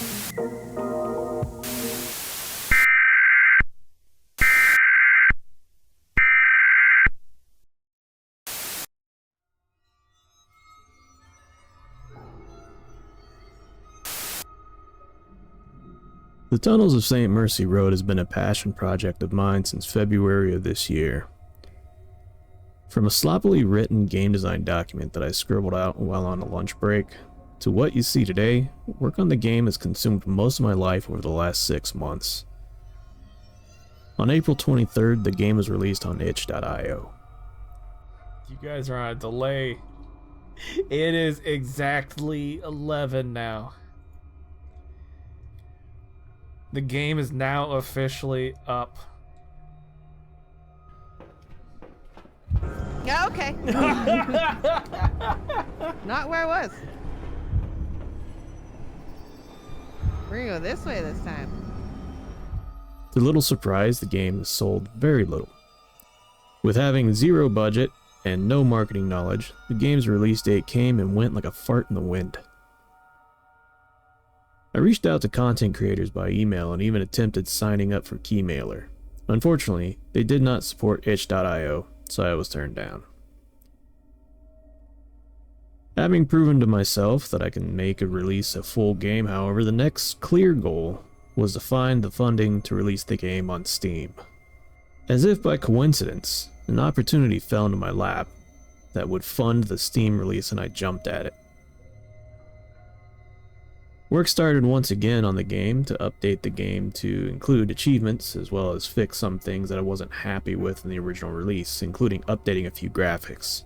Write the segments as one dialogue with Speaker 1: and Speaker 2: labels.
Speaker 1: The tunnels of St. Mercy Road has been a passion project of mine since February of this year. From a sloppily written game design document that I scribbled out while on a lunch break, to what you see today, work on the game has consumed most of my life over the last 6 months. On April 23rd, the game was released on itch.io.
Speaker 2: You guys are on a delay. It is exactly 11 now. The game is now officially up.
Speaker 3: Yeah, okay. Not where I was. We're gonna go this way this time.
Speaker 1: To little surprise, the game has sold very little. With having zero budget and no marketing knowledge, the game's release date came and went like a fart in the wind. I reached out to content creators by email and even attempted signing up for Keymailer. Unfortunately, they did not support itch.io, so I was turned down. Having proven to myself that I can make a release a full game, however, the next clear goal was to find the funding to release the game on Steam. As if by coincidence, an opportunity fell into my lap that would fund the Steam release, and I jumped at it. Work started once again on the game to update the game to include achievements as well as fix some things that I wasn't happy with in the original release, including updating a few graphics.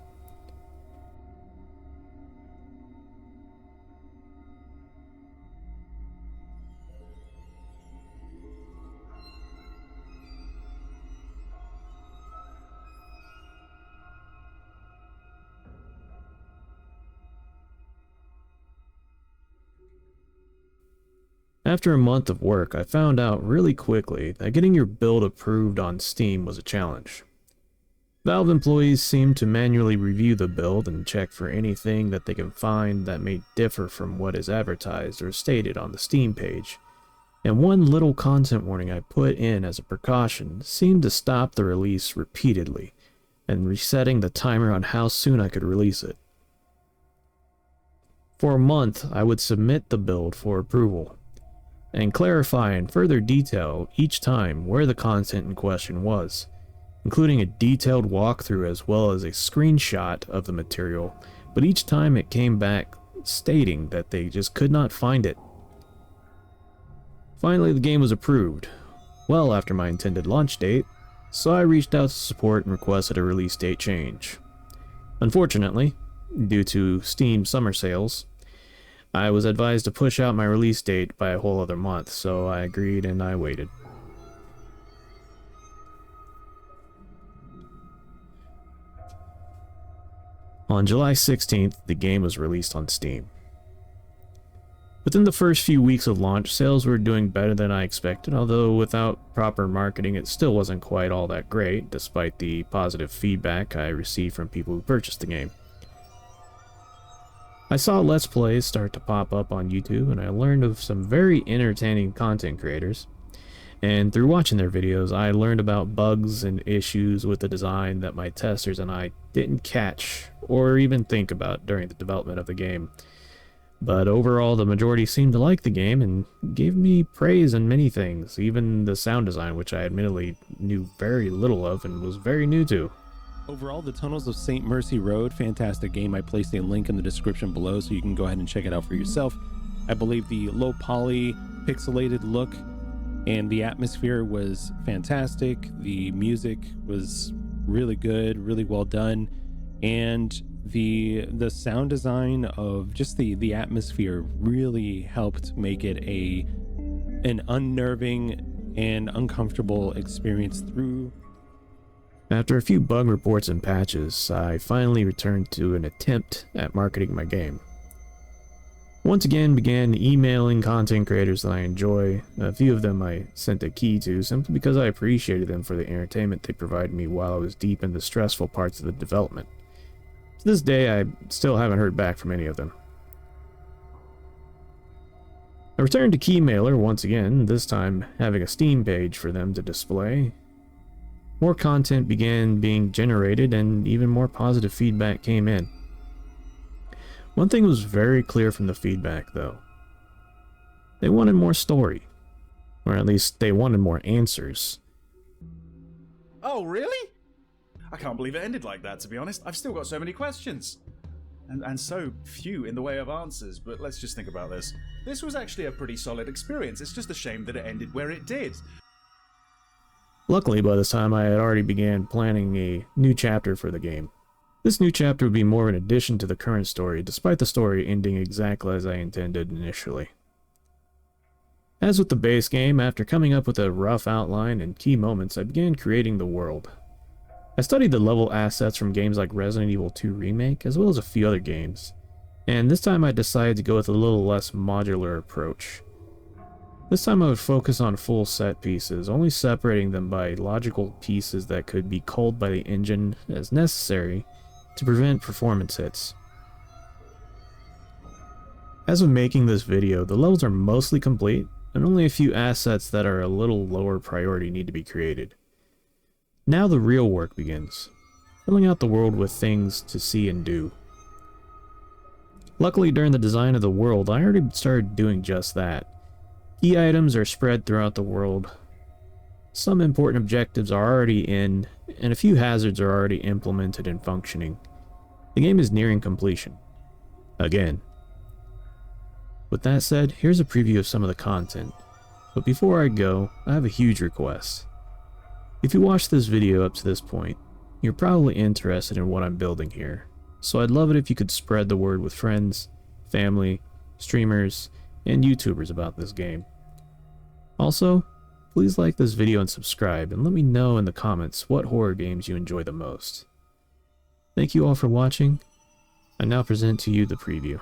Speaker 1: After a month of work, I found out really quickly that getting your build approved on Steam was a challenge. Valve employees seem to manually review the build and check for anything that they can find that may differ from what is advertised or stated on the Steam page, and one little content warning I put in as a precaution seemed to stop the release repeatedly, and resetting the timer on how soon I could release it. For a month, I would submit the build for approval, and clarify in further detail each time where the content in question was, including a detailed walkthrough as well as a screenshot of the material, but each time it came back stating that they just could not find it. Finally, the game was approved, well after my intended launch date, so I reached out to support and requested a release date change. Unfortunately, due to Steam summer sales, I was advised to push out my release date by a whole other month, so I agreed and I waited. On July 16th, the game was released on Steam. Within the first few weeks of launch, sales were doing better than I expected, although without proper marketing it still wasn't quite all that great, despite the positive feedback I received from people who purchased the game. I saw Let's Plays start to pop up on YouTube, and I learned of some very entertaining content creators. And through watching their videos, I learned about bugs and issues with the design that my testers and I didn't catch or even think about during the development of the game. But overall, the majority seemed to like the game and gave me praise in many things, even the sound design, which I admittedly knew very little of and was very new to.
Speaker 4: Overall, the Tunnels of St. Mercy Road, fantastic game. I placed a link in the description below so you can go ahead and check it out for yourself. I believe the low poly, pixelated look and the atmosphere was fantastic. The music was really good, really well done, and the sound design of just the atmosphere really helped make it an unnerving and uncomfortable experience through.
Speaker 1: After a few bug reports and patches, I finally returned to an attempt at marketing my game. Once again began emailing content creators that I enjoy. A few of them I sent a key to simply because I appreciated them for the entertainment they provided me while I was deep in the stressful parts of the development. To this day, I still haven't heard back from any of them. I returned to Keymailer once again, this time having a Steam page for them to display. More content began being generated and even more positive feedback came in. One thing was very clear from the feedback though. They wanted more story. Or at least they wanted more answers.
Speaker 5: Oh, really? I can't believe it ended like that, to be honest. I've still got so many questions. And so few in the way of answers, but let's just think about this. This was actually a pretty solid experience. It's just a shame that it ended where it did.
Speaker 1: Luckily, by this time I had already began planning a new chapter for the game. This new chapter would be more of an addition to the current story, despite the story ending exactly as I intended initially. As with the base game, after coming up with a rough outline and key moments, I began creating the world. I studied the level assets from games like Resident Evil 2 Remake, as well as a few other games, and this time I decided to go with a little less modular approach. This time I would focus on full set pieces, only separating them by logical pieces that could be culled by the engine as necessary to prevent performance hits. As of making this video, the levels are mostly complete, and only a few assets that are a little lower priority need to be created. Now the real work begins, filling out the world with things to see and do. Luckily, during the design of the world, I already started doing just that. Key items are spread throughout the world. Some important objectives are already in, and a few hazards are already implemented and functioning. The game is nearing completion. Again. With that said, here's a preview of some of the content. But before I go, I have a huge request. If you watched this video up to this point, you're probably interested in what I'm building here, so I'd love it if you could spread the word with friends, family, streamers, and YouTubers about this game. Also, please like this video and subscribe, and let me know in the comments what horror games you enjoy the most. Thank you all for watching. I now present to you the preview.